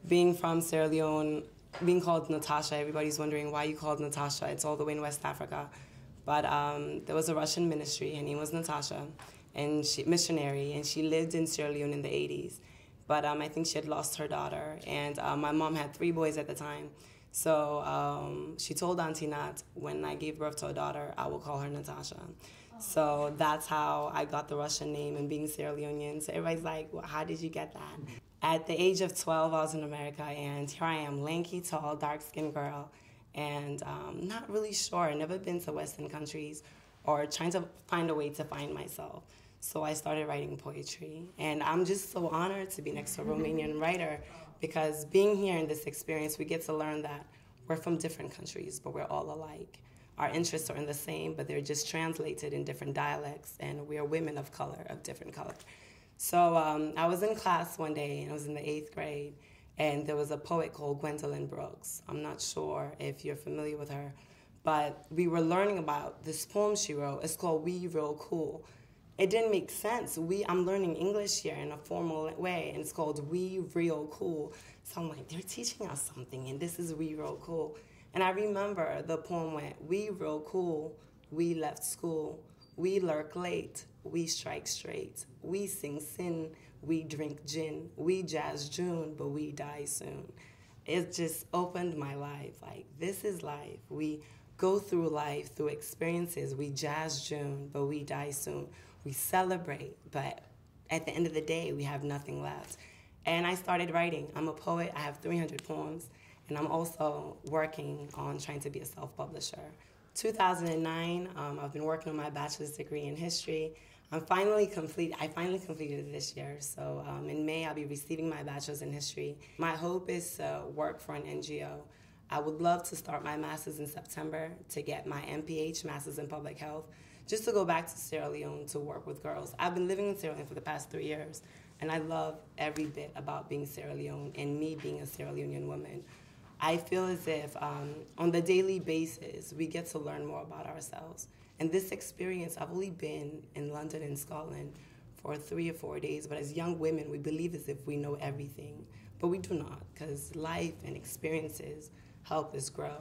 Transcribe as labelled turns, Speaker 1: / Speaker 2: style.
Speaker 1: Being from Sierra Leone, being called Natasha, everybody's wondering why you called Natasha. It's all the way in West Africa. But there was a Russian ministry, her name was Natasha, and she missionary, and she lived in Sierra Leone in the 80s. But I think she had lost her daughter, and my mom had 3 boys at the time. So she told Auntie Nat, when I gave birth to a daughter, I will call her Natasha. So that's how I got the Russian name and being Sierra Leonean. So everybody's like, well, how did you get that? At the age of 12, I was in America, and here I am, lanky, tall, dark-skinned girl, and not really sure, never been to Western countries, or trying to find a way to find myself. So I started writing poetry, and I'm just so honored to be next to a Romanian writer, because being here in this experience, we get to learn that we're from different countries, but we're all alike. Our interests are in the same, but they're just translated in different dialects, and we are women of color, of different color. So I was in class one day, and I was in the 8th grade, and there was a poet called Gwendolyn Brooks. I'm not sure if you're familiar with her, but we were learning about this poem she wrote. It's called We Real Cool. It didn't make sense. I'm learning English here in a formal way, and it's called We Real Cool. So I'm like, they're teaching us something, and this is We Real Cool. And I remember the poem went, we real cool, we left school, we lurk late, we strike straight, we sing sin, we drink gin, we jazz June, but we die soon. It just opened my life, like, this is life. We go through life, through experiences, we jazz June, but we die soon. We celebrate, but at the end of the day, we have nothing left. And I started writing. I'm a poet, I have 300 poems, and I'm also working on trying to be a self-publisher. 2009, I've been working on my bachelor's degree in history. I finally completed it this year. So in May, I'll be receiving my bachelor's in history. My hope is to work for an NGO. I would love to start my master's in September to get my MPH, Master's in Public Health, just to go back to Sierra Leone to work with girls. I've been living in Sierra Leone for the past 3 years, and I love every bit about being Sierra Leone and me being a Sierra Leonean woman. I feel as if on the daily basis, we get to learn more about ourselves. And this experience, I've only been in London and Scotland for 3 or 4 days, but as young women, we believe as if we know everything. But we do not, because life and experiences help us grow.